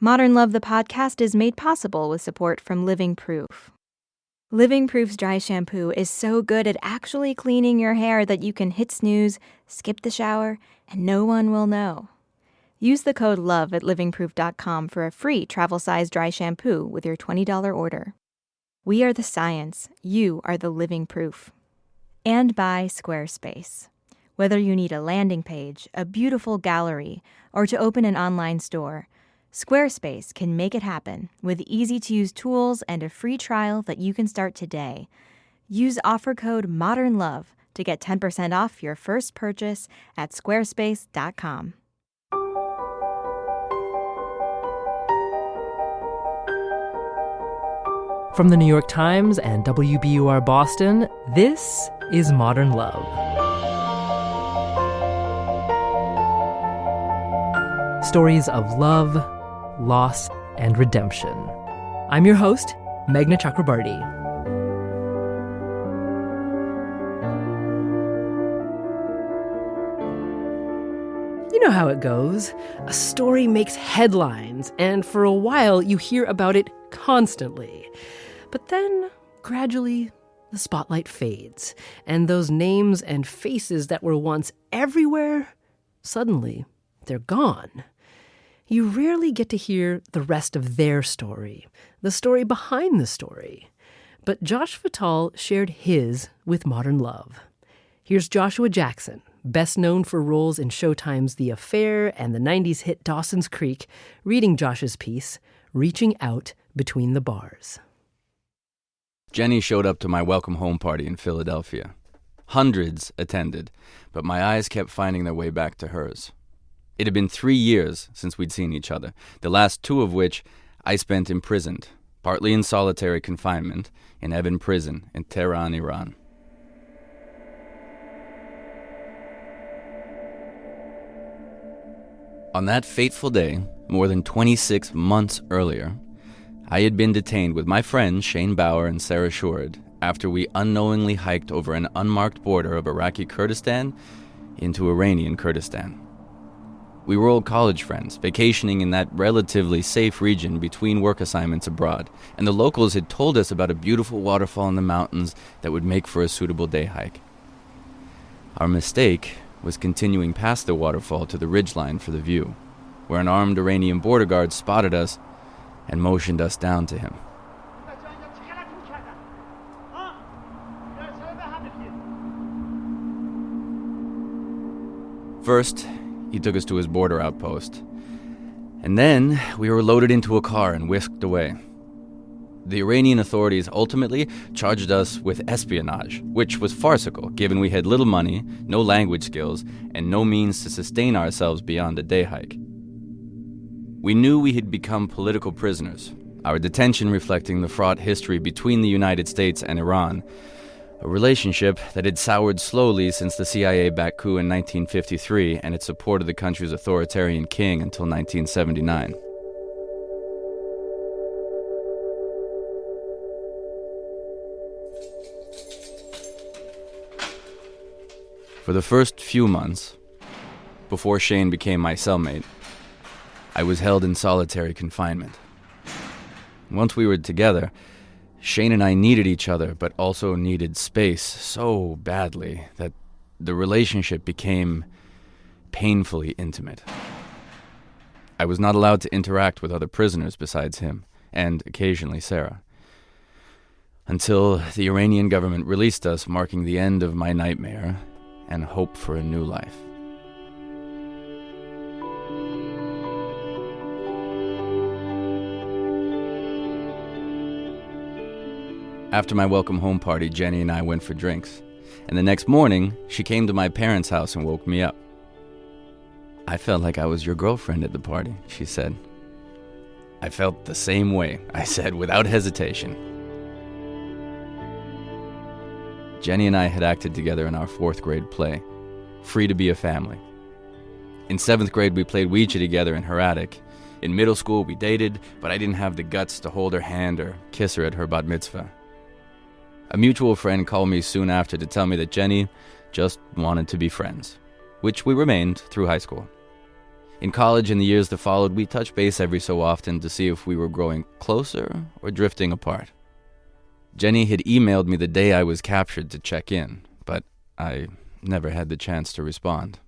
Modern Love the podcast is made possible with support from Living Proof. Living Proof's dry shampoo is so good at actually cleaning your hair that you can hit snooze, skip the shower, and no one will know. Use the code LOVE at livingproof.com for a free travel-size dry shampoo with your $20 order. We are the science. You are the living proof. And by Squarespace. Whether you need a landing page, a beautiful gallery, or to open an online store, Squarespace can make it happen with easy-to-use tools and a free trial that you can start today. Use offer code MODERNLOVE to get 10% off your first purchase at squarespace.com. From the New York Times and WBUR Boston, this is Modern Love. Stories of love, loss, and redemption. I'm your host, Meghna Chakrabarty. You know how it goes. A story makes headlines, and for a while you hear about it constantly. But then, gradually, the spotlight fades, and those names and faces that were once everywhere, suddenly, they're gone. You rarely get to hear the rest of their story, the story behind the story. But Josh Fatal shared his with Modern Love. Here's Joshua Jackson, best known for roles in Showtime's The Affair and the 90s hit Dawson's Creek, reading Josh's piece, Reaching Out Between the Bars. Jenny showed up to my welcome home party in Philadelphia. Hundreds attended, but my eyes kept finding their way back to hers. It had been 3 years since we'd seen each other, the last 2 of which I spent imprisoned, partly in solitary confinement, in Evin prison in Tehran, Iran. On that fateful day, more than 26 months earlier, I had been detained with my friends Shane Bauer and Sarah Shourd after we unknowingly hiked over an unmarked border of Iraqi Kurdistan into Iranian Kurdistan. We were old college friends, vacationing in that relatively safe region between work assignments abroad, and the locals had told us about a beautiful waterfall in the mountains that would make for a suitable day hike. Our mistake was continuing past the waterfall to the ridgeline for the view, where an armed Iranian border guard spotted us and motioned us down to him. First, he took us to his border outpost, and then we were loaded into a car and whisked away. The Iranian authorities ultimately charged us with espionage, which was farcical, given we had little money, no language skills, and no means to sustain ourselves beyond a day hike. We knew we had become political prisoners, our detention reflecting the fraught history between the United States and Iran, a relationship that had soured slowly since the CIA-backed coup in 1953 and its support of the country's authoritarian king until 1979. For the first few months, before Shane became my cellmate, I was held in solitary confinement. Once we were together, Shane and I needed each other, but also needed space so badly that the relationship became painfully intimate. I was not allowed to interact with other prisoners besides him, and occasionally Sarah, until the Iranian government released us, marking the end of my nightmare and hope for a new life. After my welcome home party, Jenny and I went for drinks, and the next morning, she came to my parents' house and woke me up. "I felt like I was your girlfriend at the party," she said. "I felt the same way," I said without hesitation. Jenny and I had acted together in our 4th grade play, Free to Be a Family. In 7th grade, we played Ouija together in her attic. In middle school, we dated, but I didn't have the guts to hold her hand or kiss her at her bat mitzvah. A mutual friend called me soon after to tell me that Jenny just wanted to be friends, which we remained through high school. In college and the years that followed, we touched base every so often to see if we were growing closer or drifting apart. Jenny had emailed me the day I was captured to check in, but I never had the chance to respond.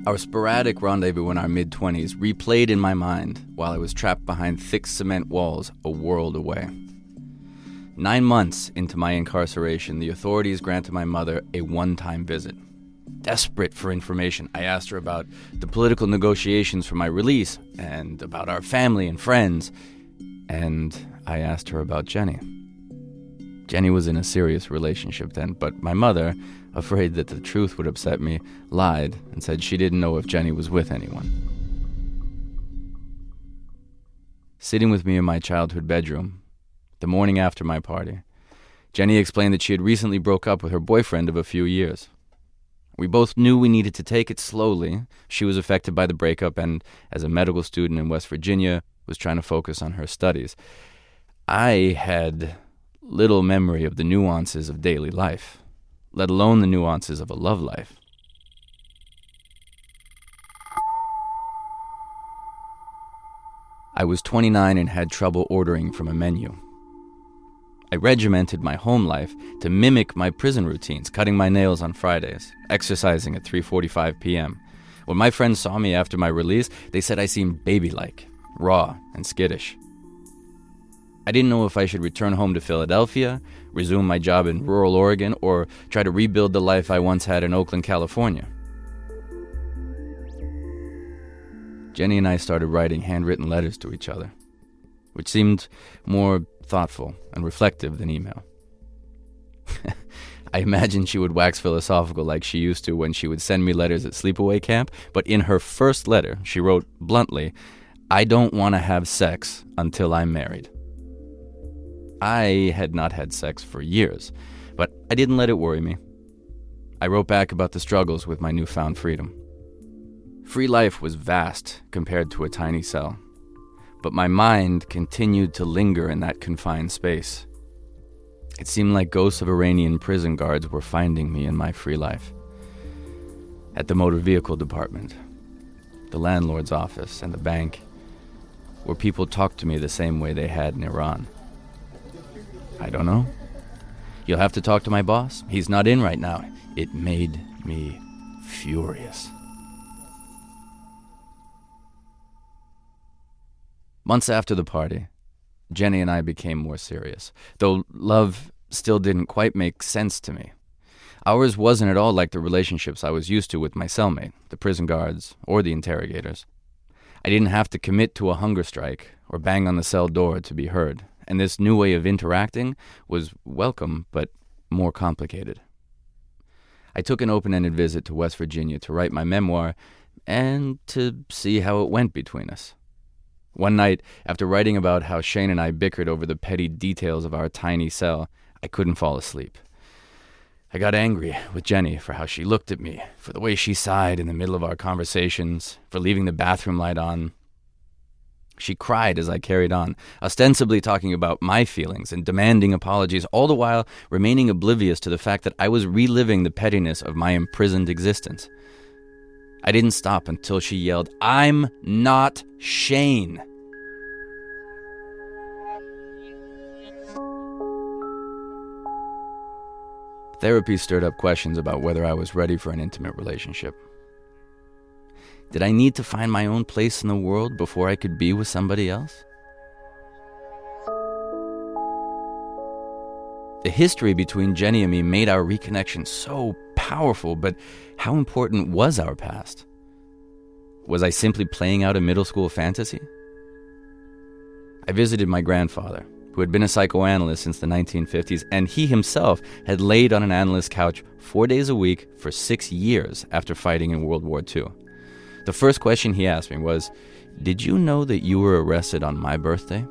Our sporadic rendezvous in our mid-20s replayed in my mind while I was trapped behind thick cement walls a world away. 9 months into my incarceration, the authorities granted my mother a one-time visit. Desperate for information, I asked her about the political negotiations for my release and about our family and friends, and I asked her about Jenny. Jenny was in a serious relationship then, but my mother, afraid that the truth would upset me, lied and said she didn't know if Jenny was with anyone. Sitting with me in my childhood bedroom, the morning after my party, Jenny explained that she had recently broke up with her boyfriend of a few years. We both knew we needed to take it slowly. She was affected by the breakup and, as a medical student in West Virginia, was trying to focus on her studies. I had little memory of the nuances of daily life, let alone the nuances of a love life. I was 29 and had trouble ordering from a menu. I regimented my home life to mimic my prison routines, cutting my nails on Fridays, exercising at 3:45 p.m. When my friends saw me after my release, they said I seemed baby-like, raw, and skittish. I didn't know if I should return home to Philadelphia, resume my job in rural Oregon, or try to rebuild the life I once had in Oakland, California. Jenny and I started writing handwritten letters to each other, which seemed more thoughtful and reflective than email. I imagine she would wax philosophical like she used to when she would send me letters at sleepaway camp, but in her first letter, she wrote bluntly, "I don't want to have sex until I'm married." I had not had sex for years, but I didn't let it worry me. I wrote back about the struggles with my newfound freedom. Free life was vast compared to a tiny cell, but my mind continued to linger in that confined space. It seemed like ghosts of Iranian prison guards were finding me in my free life. At the motor vehicle department, the landlord's office, and the bank, where people talked to me the same way they had in Iran. I don't know. You'll have to talk to my boss. He's not in right now. It made me furious. Months after the party, Jenny and I became more serious, though love still didn't quite make sense to me. Ours wasn't at all like the relationships I was used to with my cellmate, the prison guards, or the interrogators. I didn't have to commit to a hunger strike or bang on the cell door to be heard, and this new way of interacting was welcome but more complicated. I took an open-ended visit to West Virginia to write my memoir and to see how it went between us. One night, after writing about how Shane and I bickered over the petty details of our tiny cell, I couldn't fall asleep. I got angry with Jenny for how she looked at me, for the way she sighed in the middle of our conversations, for leaving the bathroom light on. She cried as I carried on, ostensibly talking about my feelings and demanding apologies, all the while remaining oblivious to the fact that I was reliving the pettiness of my imprisoned existence. I didn't stop until she yelled, "I'm not Shane!" Therapy stirred up questions about whether I was ready for an intimate relationship. Did I need to find my own place in the world before I could be with somebody else? The history between Jenny and me made our reconnection so powerful, but how important was our past? Was I simply playing out a middle school fantasy? I visited my grandfather, who had been a psychoanalyst since the 1950s, and he himself had laid on an analyst's couch 4 days a week for 6 years after fighting in World War II. The first question he asked me was, "Did you know that you were arrested on my birthday?"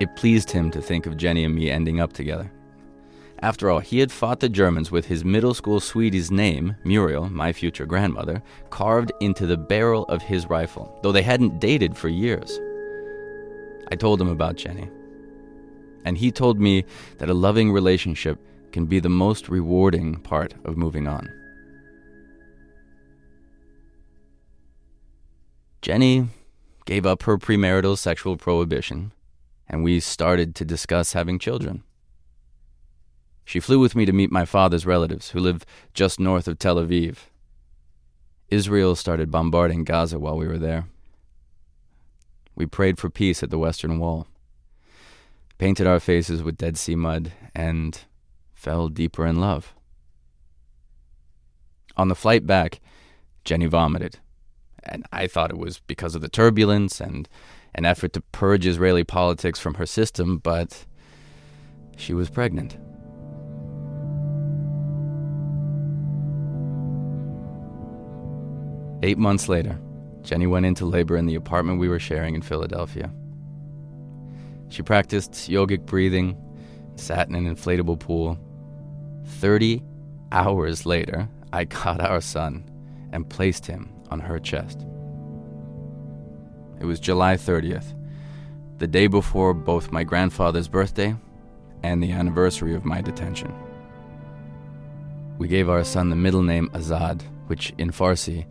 It pleased him to think of Jenny and me ending up together. After all, he had fought the Germans with his middle school sweetie's name, Muriel, my future grandmother, carved into the barrel of his rifle, though they hadn't dated for years. I told him about Jenny, and he told me that a loving relationship can be the most rewarding part of moving on. Jenny gave up her premarital sexual prohibition, and we started to discuss having children. She flew with me to meet my father's relatives, who live just north of Tel Aviv. Israel started bombarding Gaza while we were there. We prayed for peace at the Western Wall, painted our faces with Dead Sea mud, and fell deeper in love. On the flight back, Jenny vomited, and I thought it was because of the turbulence and an effort to purge Israeli politics from her system, but she was pregnant. Eight months later, Jenny went into labor in the apartment we were sharing in Philadelphia. She practiced yogic breathing, sat in an inflatable pool. 30 hours later, I got our son and placed him on her chest. It was July 30th, the day before both my grandfather's birthday and the anniversary of my detention. We gave our son the middle name Azad, which in Farsi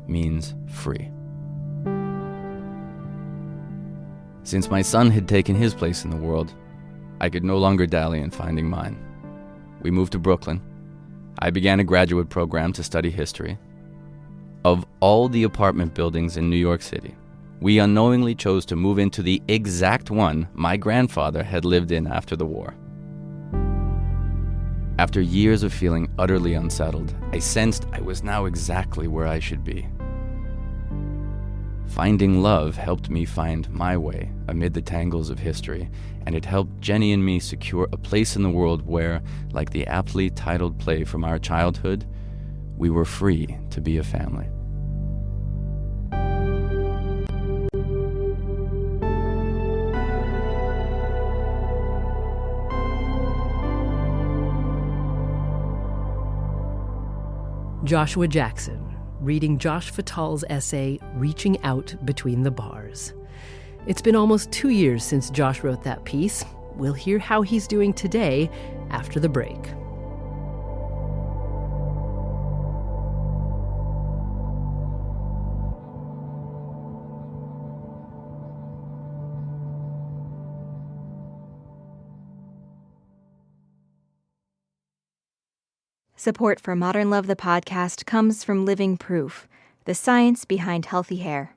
means free. Since my son had taken his place in the world, I could no longer dally in finding mine. We moved to Brooklyn. I began a graduate program to study history. Of all the apartment buildings in New York City, we unknowingly chose to move into the exact one my grandfather had lived in after the war. After years of feeling utterly unsettled, I sensed I was now exactly where I should be. Finding love helped me find my way amid the tangles of history, and it helped Jenny and me secure a place in the world where, like the aptly titled play from our childhood, we were free to be a family. Joshua Jackson, reading Josh Fatal's essay, Reaching Out Between the Bars. It's been almost 2 years since Josh wrote that piece. We'll hear how he's doing today after the break. Support for Modern Love the podcast comes from Living Proof, the science behind healthy hair.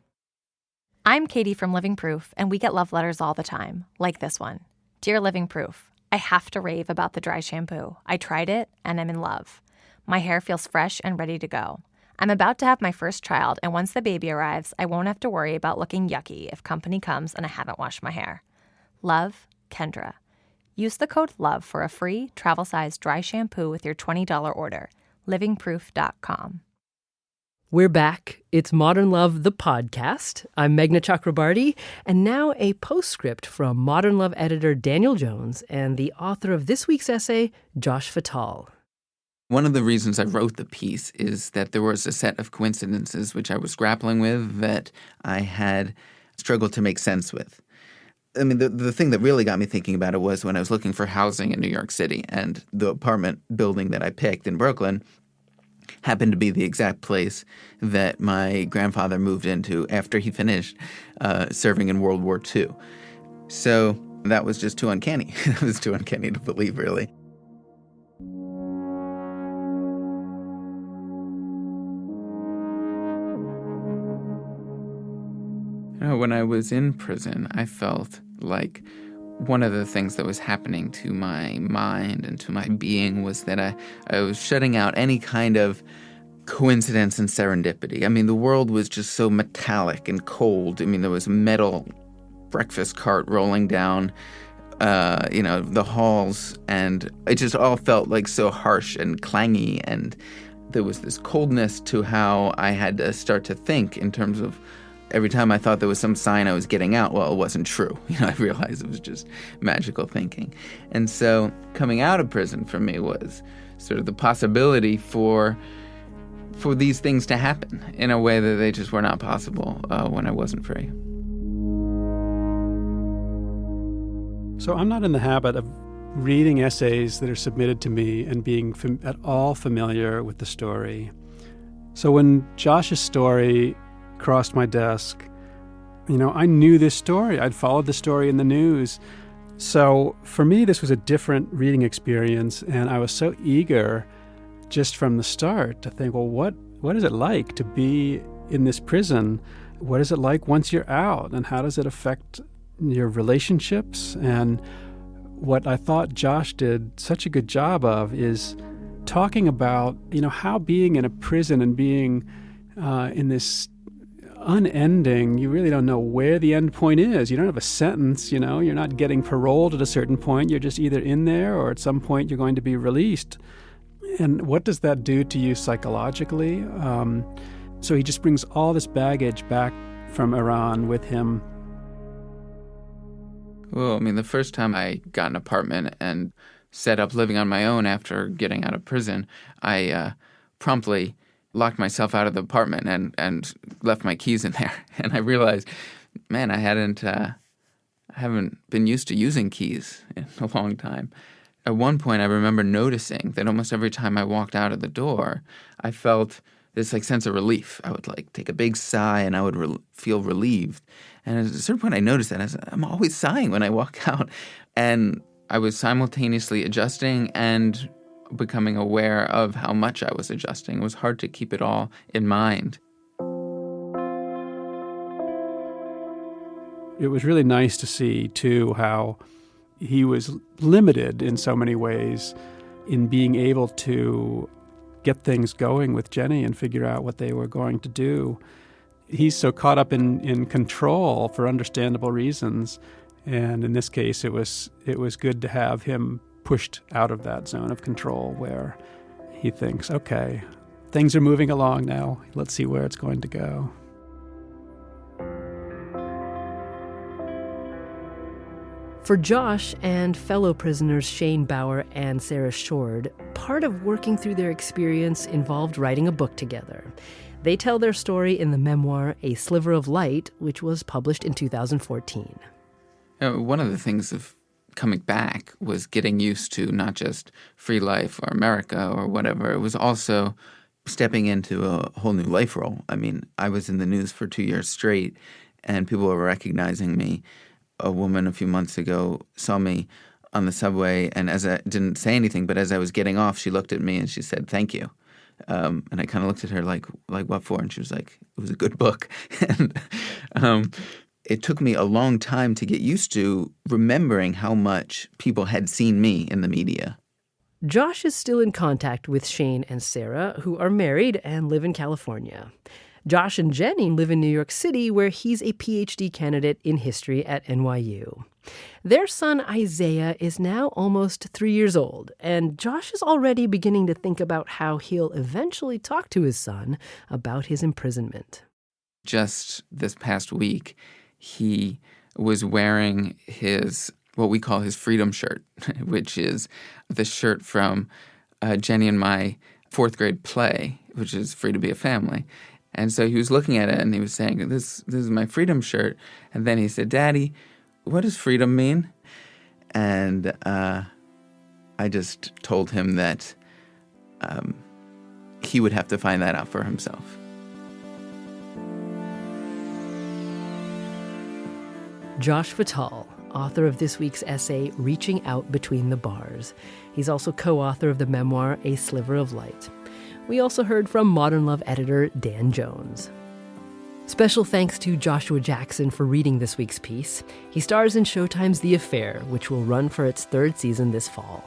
I'm Katie from Living Proof, and we get love letters all the time, like this one. Dear Living Proof, I have to rave about the dry shampoo. I tried it, and I'm in love. My hair feels fresh and ready to go. I'm about to have my first child, and once the baby arrives, I won't have to worry about looking yucky if company comes and I haven't washed my hair. Love, Kendra. Use the code LOVE for a free travel-size dry shampoo with your $20 order. livingproof.com. We're back. It's Modern Love, the podcast. I'm Meghna Chakrabarty, and now a postscript from Modern Love editor Daniel Jones and the author of this week's essay, Josh Fatal. One of the reasons I wrote the piece is that there was a set of coincidences which I was grappling with that I had struggled to make sense with. I mean, the thing that really got me thinking about it was when I was looking for housing in New York City, and the apartment building that I picked in Brooklyn happened to be the exact place that my grandfather moved into after he finished serving in World War II. So that was just too uncanny. It was too uncanny to believe, really. When I was in prison, I felt like one of the things that was happening to my mind and to my being was that I was shutting out any kind of coincidence and serendipity. I mean, the world was just so metallic and cold. I mean, there was a metal breakfast cart rolling down, the halls, and it just all felt like so harsh and clangy, and there was this coldness to how I had to start to think in terms of every time I thought there was some sign I was getting out, well, it wasn't true. I realized it was just magical thinking. And so coming out of prison for me was sort of the possibility for these things to happen in a way that they just were not possible when I wasn't free. So I'm not in the habit of reading essays that are submitted to me and being at all familiar with the story. So when Josh's story crossed my desk, I knew this story. I'd followed the story in the news. So for me, this was a different reading experience, and I was so eager just from the start to think, well, what is it like to be in this prison? What is it like once you're out, and how does it affect your relationships? And what I thought Josh did such a good job of is talking about, how being in a prison and being in this unending, you really don't know where the end point is. You don't have a sentence, you're not getting paroled at a certain point. You're just either in there or at some point you're going to be released. And what does that do to you psychologically? So he just brings all this baggage back from Iran with him. Well, the first time I got an apartment and set up living on my own after getting out of prison, I promptly locked myself out of the apartment and left my keys in there. And I realized, man, I haven't been used to using keys in a long time. At one point, I remember noticing that almost every time I walked out of the door, I felt this sense of relief. I would take a big sigh and I would feel relieved. And at a certain point, I noticed that I'm always sighing when I walk out. And I was simultaneously adjusting and becoming aware of how much I was adjusting. It was hard to keep it all in mind. It was really nice to see, too, how he was limited in so many ways in being able to get things going with Jenny and figure out what they were going to do. He's so caught up in control for understandable reasons. And in this case, it was good to have him pushed out of that zone of control where he thinks, okay, things are moving along now. Let's see where it's going to go. For Josh and fellow prisoners Shane Bauer and Sarah Shord, part of working through their experience involved writing a book together. They tell their story in the memoir A Sliver of Light, which was published in 2014. One of the things of coming back was getting used to not just free life or America or whatever. It was also stepping into a whole new life role. I was in the news for 2 years straight, and people were recognizing me. A woman a few months ago saw me on the subway, and as I didn't say anything, but as I was getting off, she looked at me and she said, "Thank you." And I kind of looked at her like what for? And she was like, "It was a good book." And it took me a long time to get used to remembering how much people had seen me in the media. Josh is still in contact with Shane and Sarah, who are married and live in California. Josh and Jenny live in New York City, where he's a PhD candidate in history at NYU. Their son Isaiah is now almost 3 years old, and Josh is already beginning to think about how he'll eventually talk to his son about his imprisonment. Just this past week, he was wearing what we call his freedom shirt, which is the shirt from Jenny and my fourth grade play, which is Free to Be a Family. And so he was looking at it and he was saying, this is my freedom shirt. And then he said, "Daddy, what does freedom mean?" And I just told him that he would have to find that out for himself. Josh Fatal, author of this week's essay, Reaching Out Between the Bars. He's also co-author of the memoir, A Sliver of Light. We also heard from Modern Love editor Dan Jones. Special thanks to Joshua Jackson for reading this week's piece. He stars in Showtime's The Affair, which will run for its third season this fall.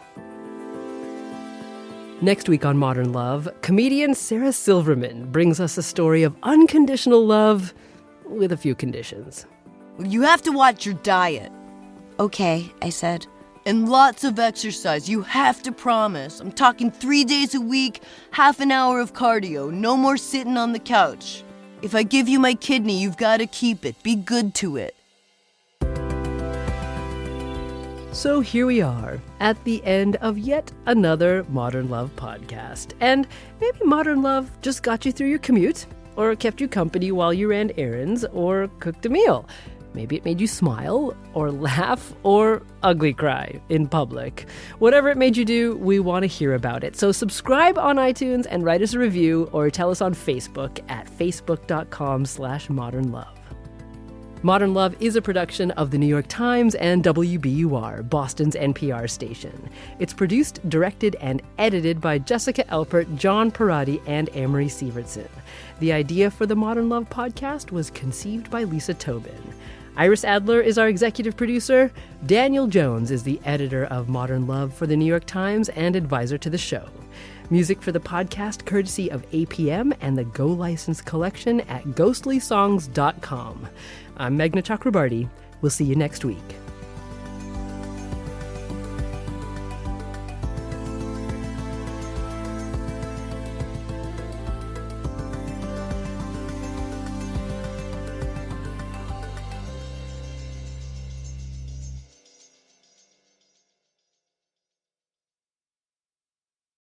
Next week on Modern Love, comedian Sarah Silverman brings us a story of unconditional love with a few conditions. You have to watch your diet. Okay, I said. And lots of exercise. You have to promise. I'm talking 3 days a week, half an hour of cardio. No more sitting on the couch. If I give you my kidney, you've got to keep it. Be good to it. So here we are, at the end of yet another Modern Love podcast. And maybe Modern Love just got you through your commute, or kept you company while you ran errands, or cooked a meal. Maybe it made you smile, or laugh, or ugly cry in public. Whatever it made you do, we want to hear about it. So subscribe on iTunes and write us a review, or tell us on Facebook at facebook.com/modernlove. Modern Love is a production of The New York Times and WBUR, Boston's NPR station. It's produced, directed, and edited by Jessica Elpert, John Parati, and Amory Sievertson. The idea for the Modern Love podcast was conceived by Lisa Tobin. Iris Adler is our executive producer. Daniel Jones is the editor of Modern Love for The New York Times and advisor to the show. Music for the podcast courtesy of APM and the Go License collection at ghostrysongs.com. I'm Meghna Chakrabarty. We'll see you next week.